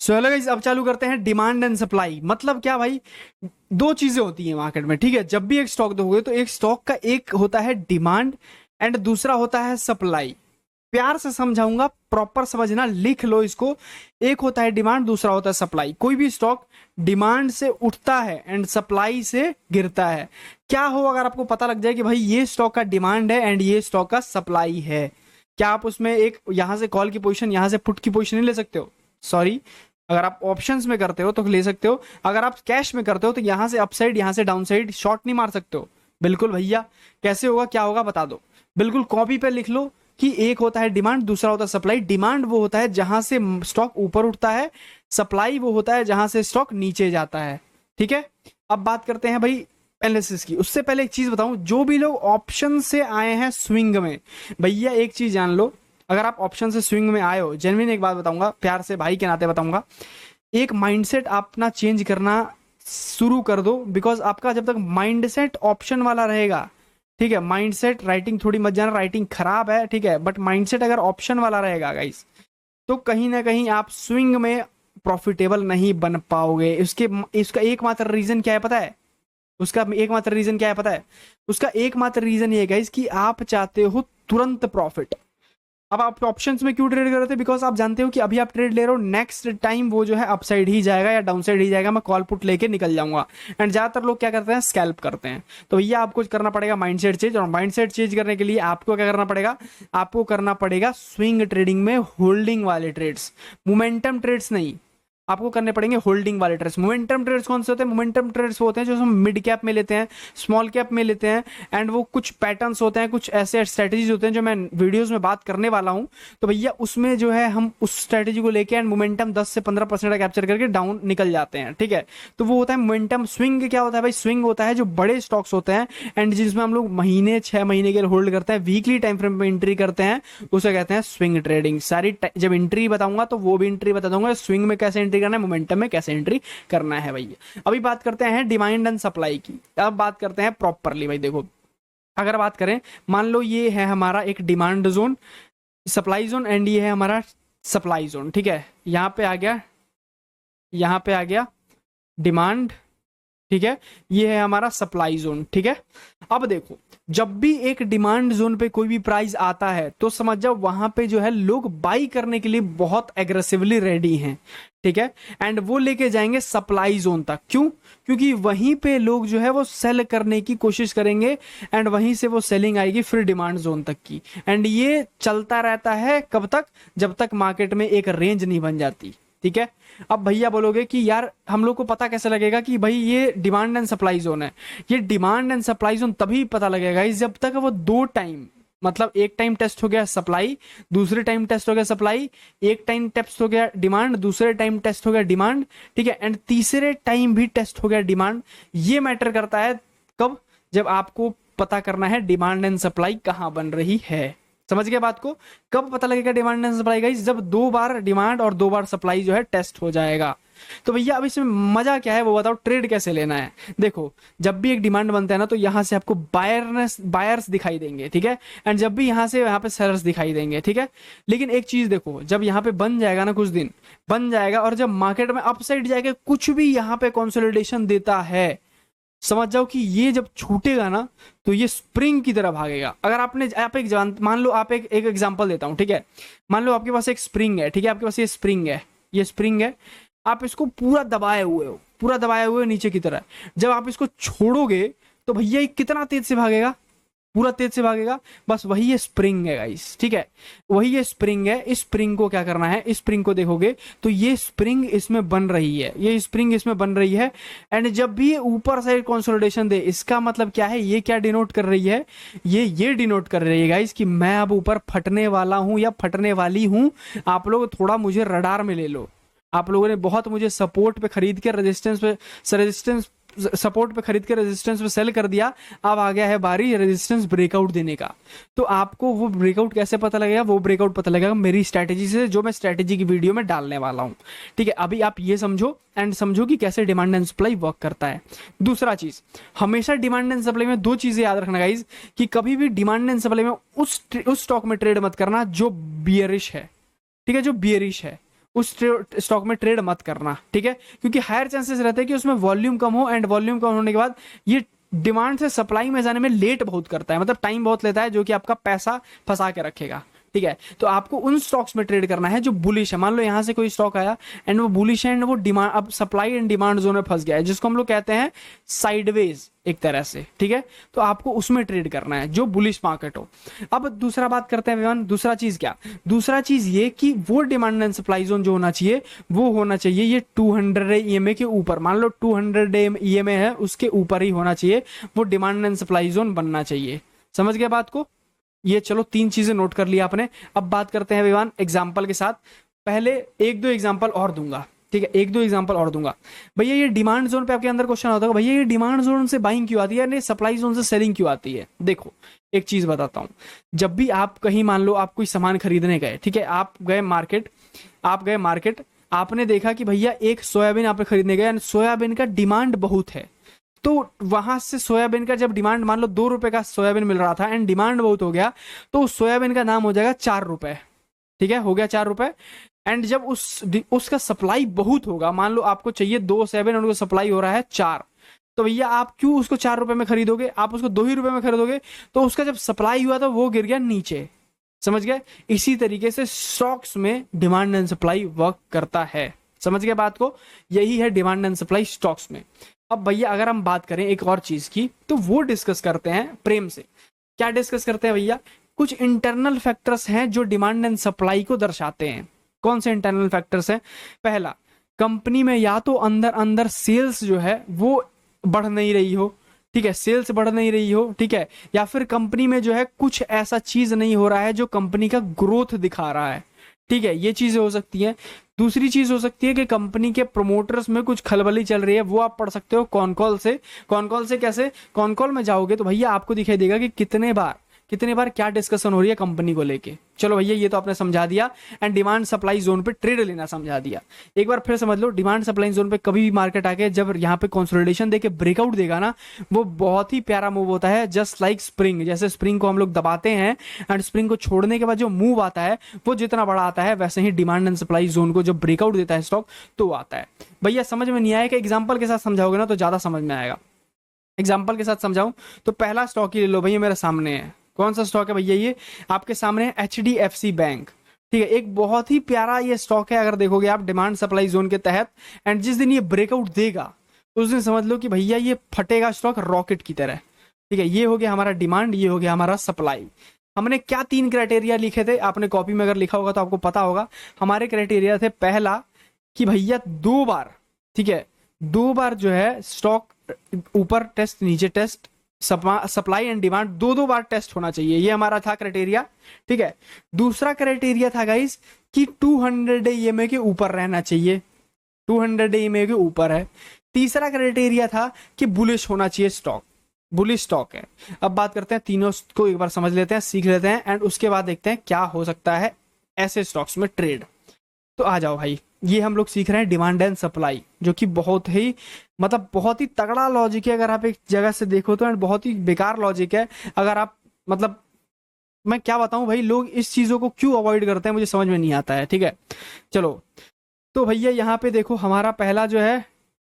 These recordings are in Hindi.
सो हेलो गाइस, अब चालू करते हैं डिमांड एंड सप्लाई। मतलब क्या भाई, दो चीजें होती हैं मार्केट में, ठीक है। जब भी एक स्टॉक दोगे तो एक स्टॉक का एक होता है डिमांड एंड दूसरा होता है सप्लाई। प्यार से समझाऊंगा, प्रॉपर समझना, लिख लो इसको। एक होता है डिमांड, दूसरा होता है सप्लाई। कोई भी स्टॉक डिमांड से उठता है एंड सप्लाई से गिरता है। क्या हो अगर आपको पता लग जाए कि भाई ये स्टॉक का डिमांड है एंड ये स्टॉक का सप्लाई है, क्या आप उसमें एक यहां से कॉल की पोजीशन, यहां से पुट की पोजीशन नहीं ले सकते हो? सॉरी, अगर आप ऑप्शंस में करते हो तो ले सकते हो, अगर आप कैश में करते हो तो यहां से अपसाइड यहां से डाउन साइड शॉर्ट नहीं मार सकते हो। बिल्कुल भैया, कैसे होगा क्या होगा बता दो। बिल्कुल कॉपी पे लिख लो कि एक होता है डिमांड, दूसरा होता है सप्लाई। डिमांड वो होता है जहां से स्टॉक ऊपर उठता है, सप्लाई वो होता है जहां से स्टॉक नीचे जाता है। ठीक है, अब बात करते हैं भाई एनालिसिस की। उससे पहले एक चीज बताऊं, जो भी लोग ऑप्शन से आए हैं स्विंग में, भैया एक चीज जान लो, अगर आप ऑप्शन से स्विंग में आए हो, जेन्युइन एक बात बताऊंगा, प्यार से भाई के नाते बताऊंगा, एक माइंडसेट अपना चेंज करना शुरू कर दो। बिकॉज आपका जब तक माइंडसेट ऑप्शन वाला रहेगा, ठीक है, माइंडसेट, राइटिंग थोड़ी मत जाना, राइटिंग खराब है, ठीक है, बट माइंडसेट अगर ऑप्शन वाला रहेगा गाइस, तो कहीं ना कहीं आप स्विंग में प्रॉफिटेबल नहीं बन पाओगे। इसके इसका एकमात्र रीजन क्या है पता है? उसका एकमात्र रीजन क्या है पता है? उसका एकमात्र रीजन ये है गाइस कि आप चाहते हो तुरंत प्रॉफिट। अब आप ऑप्शंस में क्यों ट्रेड कर रहे थे? बिकॉज आप जानते हो कि अभी आप ट्रेड ले रहे हो, नेक्स्ट टाइम वो जो है अपसाइड ही जाएगा या डाउन साइड ही जाएगा, मैं कॉल पुट लेके निकल जाऊंगा। एंड ज्यादातर लोग क्या करते हैं, स्कैल्प करते हैं। तो भैया आपको करना पड़ेगा माइंडसेट चेंज, और माइंडसेट चेंज करने के लिए आपको क्या करना पड़ेगा? आपको करना पड़ेगा स्विंग ट्रेडिंग में होल्डिंग वाले ट्रेड्स, मोमेंटम ट्रेड्स नहीं। आपको करने पड़ेंगे होल्डिंग वाले ट्रेड्स। मोमेंटम ट्रेड्स कौन से होते हैं? मोमेंटम ट्रेड्स वो होते हैं जो हम मिड कैप में लेते हैं, स्मॉल कैप में लेते हैं, एंड वो कुछ पैटर्न्स होते हैं, कुछ ऐसे स्ट्रेटेजीज होते हैं जो मैं वीडियोस में बात करने वाला हूं। तो भैया उसमें जो है हम उस स्ट्रेटेजी को लेके एंड मोमेंटम 10 से 15% का कैप्चर करके डाउन निकल जाते हैं, ठीक है। तो वो होता है मोमेंटम। स्विंग क्या होता है भाई? स्विंग होता है जो बड़े स्टॉक्स होते हैं एंड जिसमें हम लोग महीने 6 महीने के लिए होल्ड करते हैं, वीकली टाइम फ्रेम में एंट्री करते हैं, उसे कहते हैं स्विंग ट्रेडिंग। सारी जब एंट्री बताऊंगा तो वो भी एंट्री बता दूंगा, स्विंग में कैसे एंट्री करना है, मोमेंटम में कैसे एंट्री करना है भैया। अभी बात करते हैं डिमांड एंड सप्लाई की। अब बात करते हैं प्रॉपरली भाई। देखो, अगर बात करें, मान लो ये है हमारा एक demand zone, supply zone, and ये है हमारा सप्लाई जोन, ठीक है। यहां पे आ गया, यहां पे आ गया डिमांड, ठीक है, ये है हमारा सप्लाई जोन, ठीक है। अब देखो, जब भी एक डिमांड जोन पे कोई भी प्राइस आता है तो समझ जाओ वहां पे जो है लोग बाई करने के लिए बहुत एग्रेसिवली रेडी हैं, ठीक है। एंड वो लेके जाएंगे सप्लाई जोन तक। क्यों? क्योंकि वहीं पे लोग जो है वो सेल करने की कोशिश करेंगे एंड वहीं से वो सेलिंग आएगी फिर डिमांड जोन तक की। एंड ये चलता रहता है कब तक? जब तक मार्केट में एक रेंज नहीं बन जाती, ठीक है। अब भैया बोलोगे कि यार हम लोग को पता कैसे लगेगा कि भाई ये डिमांड एंड सप्लाई जोन है? ये डिमांड एंड सप्लाई जोन तभी पता लगेगा जब तक वो दो टाइम, मतलब एक टाइम टेस्ट हो गया सप्लाई, दूसरे टाइम टेस्ट हो गया सप्लाई, एक टाइम टेस्ट हो गया डिमांड, दूसरे टाइम टेस्ट हो गया डिमांड, ठीक है, एंड तीसरे टाइम भी टेस्ट हो गया डिमांड। ये मैटर करता है कब? जब आपको पता करना है डिमांड एंड सप्लाई कहां बन रही है। समझ गए बात को? कब पता लगेगा डिमांड एंड सप्लाई गाइस? जब दो बार डिमांड और दो बार सप्लाई जो है टेस्ट हो जाएगा। तो भैया अब इसमें मजा क्या है वो बताओ, ट्रेड कैसे लेना है? देखो, जब भी एक डिमांड बनता है ना तो यहां से आपको बायर्स दिखाई देंगे, ठीक है, एंड जब भी यहां से यहाँ पे सेलर्स दिखाई देंगे, ठीक है। लेकिन एक चीज देखो, जब यहाँ पे बन जाएगा ना, कुछ दिन बन जाएगा, और जब मार्केट में अपसाइड जाएगा, कुछ भी यहाँ पे कंसोलिडेशन देता है, समझ जाओ कि ये जब छूटेगा ना तो ये स्प्रिंग की तरह भागेगा। अगर आप एक मान लो, आप एक एग्जांपल देता हूं, ठीक है। मान लो आपके पास एक स्प्रिंग है, ठीक है, आपके पास ये स्प्रिंग है, ये स्प्रिंग है, आप इसको पूरा दबाए हुए हो, पूरा दबाए हुए नीचे की तरह। जब आप इसको छोड़ोगे तो भैया ये कितना तेज से भागेगा? पूरा तेज से भागेगा। बस वही ये स्प्रिंग है गाइस, ठीक है, वही ये स्प्रिंग है। इस स्प्रिंग को क्या करना है, इस स्प्रिंग को देखोगे तो ये स्प्रिंग इसमें बन रही है, ये स्प्रिंग इसमें बन रही है। एंड जब भी ऊपर साइड कंसोलिडेशन दे, इसका मतलब क्या है? ये क्या डिनोट कर रही है? ये डिनोट कर रही है गाइस कि मैं अब ऊपर फटने वाला हूं या फटने वाली हूं। आप लोग थोड़ा मुझे रडार में ले लो। आप लोगों ने बहुत मुझे सपोर्ट पे खरीद के रेजिस्टेंस सपोर्ट पे खरीद के रेजिस्टेंस पे सेल कर दिया। अब आ गया है बारी रेजिस्टेंस ब्रेकआउट देने का। तो आपको वो ब्रेकआउट कैसे पता लगेगा? वो ब्रेकआउट पता लगेगा मेरी स्ट्रैटेजी से, जो मैं स्ट्रैटेजी की वीडियो में डालने वाला हूं, ठीक है। अभी आप ये समझो एंड समझो कि कैसे डिमांड एंड सप्लाई वर्क करता है। दूसरा चीज, हमेशा डिमांड एंड सप्लाई में दो चीजें याद रखना गाइज, कि कभी भी डिमांड एंड सप्लाई में उस स्टॉक में ट्रेड मत करना जो बियरिश है, ठीक है, जो बियरिश है। उस स्टॉक में ट्रेड मत करना, ठीक है, क्योंकि हायर चांसेस रहते हैं कि उसमें वॉल्यूम कम हो, एंड वॉल्यूम कम होने के बाद ये डिमांड से सप्लाई में जाने में लेट बहुत करता है, मतलब टाइम बहुत लेता है, जो कि आपका पैसा फंसा के रखेगा, ठीक है। तो आपको उन स्टॉक्स में ट्रेड करना है जो बुलिश है। मान लो यहां से कोई स्टॉक आया एंड वो बुलिश है, एंड वो डिमांड, अब सप्लाई एंड डिमांड जोन में फंस गया है, जिसको हम लोग कहते हैं साइडवेज एक तरह से, ठीक है। तो आपको उसमें ट्रेड करना है जो बुलिश मार्केट हो। अब दूसरा बात करते हैं विमान, दूसरा चीज क्या, दूसरा चीज ये कि वो डिमांड एंड सप्लाई जोन जो होना चाहिए वो होना चाहिए ये 200 EMA के ऊपर। मान लो 200 EMA है, उसके ऊपर ही होना चाहिए वो डिमांड एंड सप्लाई जोन बनना चाहिए। समझ गए बात को? ये चलो 3 चीजें नोट कर लिया आपने। अब बात करते हैं विमान एग्जाम्पल के साथ। पहले 1-2 एग्जाम्पल और दूंगा, ठीक है, 1-2 एग्जाम्पल और दूंगा। भैया ये डिमांड जोन पे आपके अंदर क्वेश्चन होता है, भैया ये डिमांड जोन से बाइंग क्यों आती है, नहीं सप्लाई जोन से सेलिंग क्यों आती है? देखो एक चीज बताता हूं, जब भी आप कहीं मान लो आप कोई सामान खरीदने गए, ठीक है, आप गए मार्केट, आपने देखा कि भैया एक सोयाबीन आप खरीदने गए, सोयाबीन का डिमांड बहुत है, तो वहां से सोयाबीन का जब डिमांड, मान लो 2 रुपए का सोयाबीन मिल रहा था एंड डिमांड बहुत हो गया, तो उस सोयाबीन का दाम हो जाएगा 4 रुपए, ठीक है, हो गया 4 रुपए। एंड जब उसका सप्लाई बहुत होगा, मान लो आपको चाहिए 2 सोयाबीन और उसको सप्लाई हो रहा है 4, तो भैया आप क्यों उसको 4 रुपए में खरीदोगे, आप उसको 2 ही रुपए में खरीदोगे, तो उसका जब सप्लाई हुआ तो वो गिर गया नीचे। समझ गए? इसी तरीके से स्टॉक्स में डिमांड एंड सप्लाई वर्क करता है। समझ गए बात को? यही है डिमांड एंड सप्लाई स्टॉक्स में। अब भैया अगर हम बात करें एक और चीज की, तो वो डिस्कस करते हैं प्रेम से। क्या डिस्कस करते हैं भैया? कुछ इंटरनल फैक्टर्स हैं जो डिमांड एंड सप्लाई को दर्शाते हैं। कौन से इंटरनल फैक्टर्स हैं? पहला, कंपनी में या तो अंदर अंदर सेल्स जो है वो बढ़ नहीं रही हो, ठीक है, सेल्स बढ़ नहीं रही हो, ठीक है, या फिर कंपनी में जो है कुछ ऐसा चीज नहीं हो रहा है जो कंपनी का ग्रोथ दिखा रहा है, ठीक है, ये चीजें हो सकती हैं। दूसरी चीज हो सकती है कि कंपनी के प्रोमोटर्स में कुछ खलबली चल रही है, वो आप पढ़ सकते हो कॉन कॉल से। कॉन कॉल से कैसे? कॉन कॉल में जाओगे तो भैया आपको दिखाई देगा कि कितने बार क्या डिस्कशन हो रही है कंपनी को लेके। चलो भैया ये तो आपने समझा दिया, एंड डिमांड सप्लाई जोन पे ट्रेड लेना समझा दिया। एक बार फिर समझ लो, डिमांड सप्लाई जोन पे कभी भी मार्केट आके जब यहाँ पे कंसोलिडेशन देके ब्रेकआउट देगा ना, वो बहुत ही प्यारा मूव होता है, जस्ट लाइक स्प्रिंग। जैसे स्प्रिंग को हम लोग दबाते हैं एंड स्प्रिंग को छोड़ने के बाद जो मूव आता है वो जितना बड़ा आता है, वैसे ही डिमांड एंड सप्लाई जोन को जब ब्रेकआउट देता है स्टॉक तो आता है। भैया समझ में नहीं आया कि एग्जाम्पल के साथ समझाओगे ना तो ज्यादा समझ में आएगा। एग्जाम्पल के साथ समझाऊं तो पहला स्टॉक ही ले लो भैया, मेरे सामने है। कौन सा स्टॉक है भैया? ये आपके सामने है HDFC बैंक, ठीक है, एक बहुत ही प्यारा ये स्टॉक है। अगर देखोगे आप डिमांड सप्लाई जोन के तहत, एंड जिस दिन ये ब्रेकआउट देगा उस दिन समझ लो कि भैया ये फटेगा स्टॉक रॉकेट की तरह, ठीक है। ये हो गया हमारा डिमांड, ये हो गया हमारा सप्लाई। हमने क्या 3 क्राइटेरिया लिखे थे, आपने कॉपी में अगर लिखा होगा तो आपको पता होगा। हमारे क्राइटेरिया थे, पहला कि भैया 2 बार, ठीक है, 2 बार जो है स्टॉक ऊपर टेस्ट नीचे टेस्ट, सप्लाई एंड डिमांड 2-2 बार टेस्ट होना चाहिए, ये हमारा था क्राइटेरिया, ठीक है। दूसरा क्राइटेरिया था गाइस कि 200 EMA के ऊपर रहना चाहिए, 200 EMA के ऊपर है। तीसरा क्राइटेरिया था कि बुलिश होना चाहिए स्टॉक, बुलिश स्टॉक है। अब बात करते हैं तीनों को एक बार समझ लेते हैं, सीख लेते हैं, एंड उसके बाद देखते हैं क्या हो सकता है ऐसे स्टॉक्स में ट्रेड। तो आ जाओ भाई, ये हम लोग सीख रहे हैं डिमांड एंड सप्लाई, जो कि बहुत ही मतलब बहुत ही तगड़ा लॉजिक है अगर आप एक जगह से देखो तो, एंड बहुत ही बेकार लॉजिक है अगर आप मतलब, मैं क्या बताऊं भाई, लोग इस चीजों को क्यों अवॉइड करते हैं मुझे समझ में नहीं आता है, ठीक है। चलो तो भैया यहाँ पे देखो, हमारा पहला जो है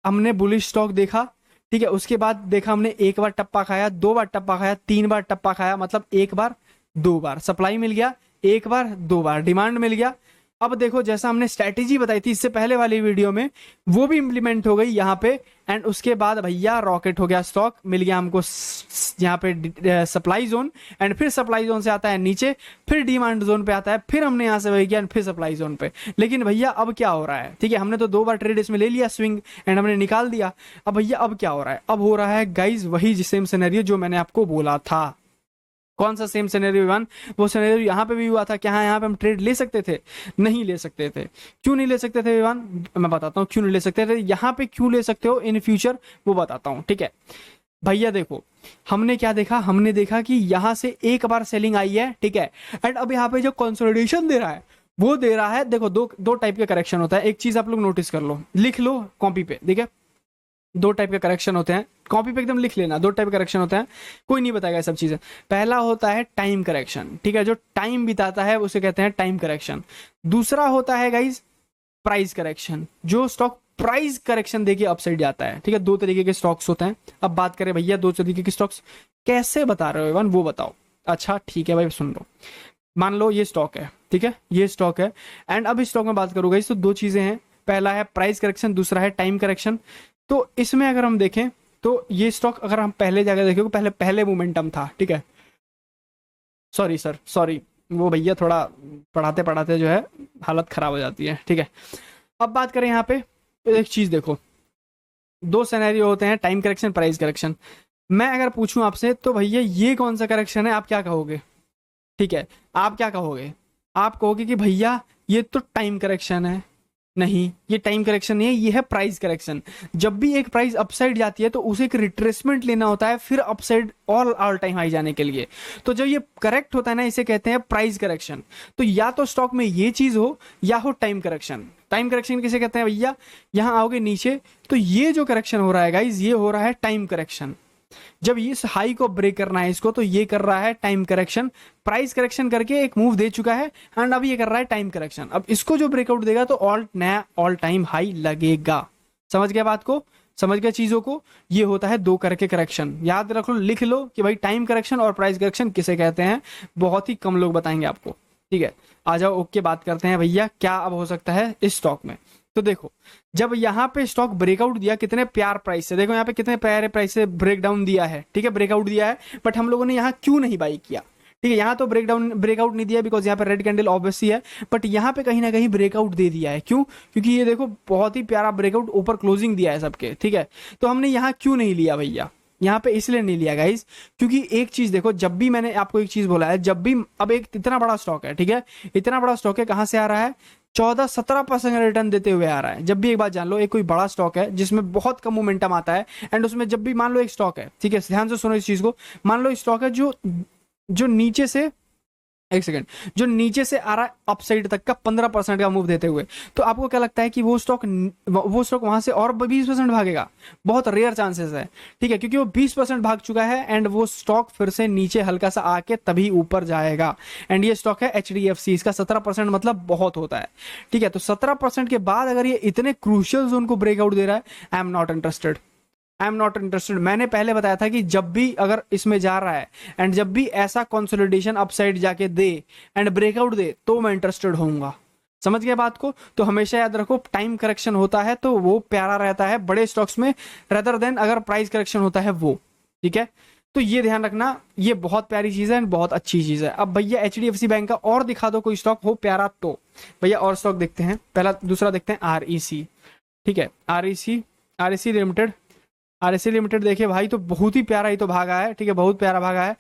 हमने बुलिश स्टॉक देखा, ठीक है, उसके बाद देखा हमने 1 बार टप्पा खाया, 2 बार टप्पा खाया, 3 बार टप्पा खाया, मतलब 1 बार 2 बार सप्लाई मिल गया, 1 बार 2 बार डिमांड मिल गया। अब देखो जैसा हमने स्ट्रैटेजी बताई थी इससे पहले वाली वीडियो में, वो भी इंप्लीमेंट हो गई यहाँ पे, एंड उसके बाद भैया रॉकेट हो गया स्टॉक, मिल गया हमको यहाँ पे सप्लाई जोन, एंड फिर सप्लाई जोन से आता है नीचे, फिर डिमांड जोन पे आता है, फिर हमने यहाँ से वही किया फिर सप्लाई जोन पे। लेकिन भैया अब क्या हो रहा है, ठीक है, हमने तो 2 बार ट्रेड इसमें ले लिया स्विंग एंड हमने निकाल दिया। अब भैया अब क्या हो रहा है? अब हो रहा है गाइज वही सेम सिनेरियो जो मैंने आपको बोला था। कौन सा सेम सिनेरियो विवान? वो सिनेरियो यहाँ पे भी हुआ था कि हाँ यहाँ पे हम ट्रेड ले सकते थे, नहीं ले सकते थे। क्यों नहीं ले सकते थे विवान? मैं बताता हूँ क्यों नहीं ले सकते थे, यहाँ पे क्यों ले सकते हो इन फ्यूचर वो बताता हूँ, ठीक है। भैया देखो हमने क्या देखा, हमने देखा कि यहाँ से 1 बार सेलिंग आई है, ठीक है, एंड अब यहाँ पे जो कंसोलिडेशन दे रहा है वो दे रहा है, देखो दो टाइप का करेक्शन होता है। एक चीज आप लोग नोटिस कर लो, लिख लो कॉपी पे, ठीक है, 2 टाइप के करेक्शन होते हैं, कॉपी पे एकदम लिख लेना, 2 टाइप के करेक्शन होते हैं, कोई नहीं बताएगा सब चीजें। पहला होता है टाइम करेक्शन, ठीक है, जो टाइम बिताता है उसे कहते हैं टाइम करेक्शन। दूसरा होता है गाइज प्राइस करेक्शन, जो स्टॉक प्राइस करेक्शन देके अपसाइड जाता है, ठीक है। दो तरीके के स्टॉक्स होते हैं। अब बात करें भैया दो तरीके के स्टॉक्स कैसे बता रहे हो इवन, वो बताओ। अच्छा ठीक है भाई, सुन लो। मान लो ये स्टॉक है, ठीक है, ये स्टॉक है, एंड अब इस स्टॉक में बात करूंगा तो दो चीजें हैं, पहला है प्राइस करेक्शन, दूसरा है टाइम करेक्शन। तो इसमें अगर हम देखें तो ये स्टॉक अगर हम पहले जाकर देखें तो पहले मोमेंटम था, ठीक है। सॉरी सर, सॉरी, वो भैया थोड़ा पढ़ाते पढ़ाते जो है हालत खराब हो जाती है, ठीक है। अब बात करें यहाँ पे, एक चीज देखो, दो सिनेरियो होते हैं, टाइम करेक्शन, प्राइस करेक्शन। मैं अगर पूछूं आपसे तो भैया ये कौन सा करेक्शन है, आप क्या कहोगे? ठीक है, आप क्या कहोगे? आप कहोगे कि भैया ये तो टाइम करेक्शन है। नहीं, ये टाइम करेक्शन नहीं है, ये है प्राइस करेक्शन। जब भी एक प्राइस अपसाइड जाती है तो उसे एक रिट्रेसमेंट लेना होता है फिर अपसाइड ऑल टाइम हाई जाने के लिए। तो जब ये करेक्ट होता है ना, इसे कहते हैं प्राइस करेक्शन। तो या तो स्टॉक में ये चीज हो या हो टाइम करेक्शन। टाइम करेक्शन किसे कहते हैं भैया? यहां आओगे नीचे तो ये जो करेक्शन हो रहा है गाइज, ये हो रहा है टाइम करेक्शन। जब इस हाई को ब्रेक करना है इसको, तो ये कर रहा है टाइम करेक्शन। प्राइस करेक्शन करके एक मूव दे चुका है एंड अब ये कर रहा है टाइम करेक्शन। अब इसको जो ब्रेकआउट देगा तो नया ऑल टाइम हाई लगेगा। समझ गया बात को? समझ गया चीजों को? ये होता है दो करके करेक्शन। याद रख लो, लिख लो कि भाई टाइम करेक्शन और प्राइस करेक्शन किसे कहते हैं। बहुत ही कम लोग बताएंगे आपको, ठीक है। आ जाओ, ओके, बात करते हैं भैया क्या अब हो सकता है इस स्टॉक में। तो देखो, जब यहाँ पे स्टॉक ब्रेकआउट दिया कितने प्यार प्राइस से, देखो यहाँ पे कितने प्यारे प्राइस से ब्रेकडाउन दिया है, ठीक है, ब्रेकआउट दिया है। बट हम लोगों ने यहाँ क्यों नहीं बाई किया? ठीक है, यहाँ तो ब्रेकआउट नहीं दिया बिकॉज यहाँ पे रेड कैंडल ऑब्वियसली है, बट यहाँ पे कहीं ना कहीं ब्रेकआउट दे दिया है। क्यों? क्योंकि ये देखो बहुत ही प्यारा ब्रेकआउट ऊपर क्लोजिंग दिया है सबके, ठीक है। तो हमने यहाँ क्यों नहीं लिया भैया? यहाँ पे इसलिए नहीं लिया गाइस, क्योंकि एक चीज देखो, जब भी मैंने आपको एक चीज बोला है, जब भी अब एक इतना बड़ा स्टॉक है, ठीक है, इतना बड़ा स्टॉक है, कहां से आ रहा है? 14-17% रिटर्न देते हुए आ रहा है। जब भी एक बात जान लो, एक कोई बड़ा स्टॉक है जिसमें बहुत कम मोमेंटम आता है एंड उसमें जब भी मान लो एक स्टॉक है, ठीक है, ध्यान से सुनो इस चीज को, मान लो एक स्टॉक है जो जो नीचे से, एक सेकंड, जो नीचे से आ रहा है अपसाइड तक का 15% का मूव देते हुए, तो आपको क्या लगता है कि वो स्टॉक वहां से और 20% भागेगा? बहुत रेयर चांसेस है, ठीक है, क्योंकि वो 20% भाग चुका है एंड वो स्टॉक फिर से नीचे हल्का सा आके तभी ऊपर जाएगा। एंड ये स्टॉक है HDFC, इसका 17% मतलब बहुत होता है, ठीक है। तो 17% के बाद अगर ये इतने क्रूशियल जोन को ब्रेकआउट दे रहा है, I am not interested, I am not interested. मैंने पहले बताया था कि जब भी अगर इसमें जा रहा है एंड जब भी ऐसा कंसोलिडेशन अपसाइड जाके दे एंड ब्रेकआउट दे तो मैं इंटरेस्टेड होऊंगा। समझ गए बात को? तो हमेशा याद रखो, टाइम करेक्शन होता है तो वो प्यारा रहता है बड़े स्टॉक्स में, रेदर देन अगर प्राइस करेक्शन होता है वो, ठीक है। तो ये ध्यान रखना, ये बहुत प्यारी चीज है एंड बहुत अच्छी चीज है। अब भैया HDFC बैंक का और दिखा दो कोई स्टॉक हो प्यारा तो। भैया और स्टॉक देखते हैं, पहला दूसरा देखते हैं REC, ठीक है, REC लिमिटेड। REC लिमिटेड देखिए भाई, तो बहुत ही प्यारा ही तो भागा है, ठीक है, बहुत प्यारा भागा है।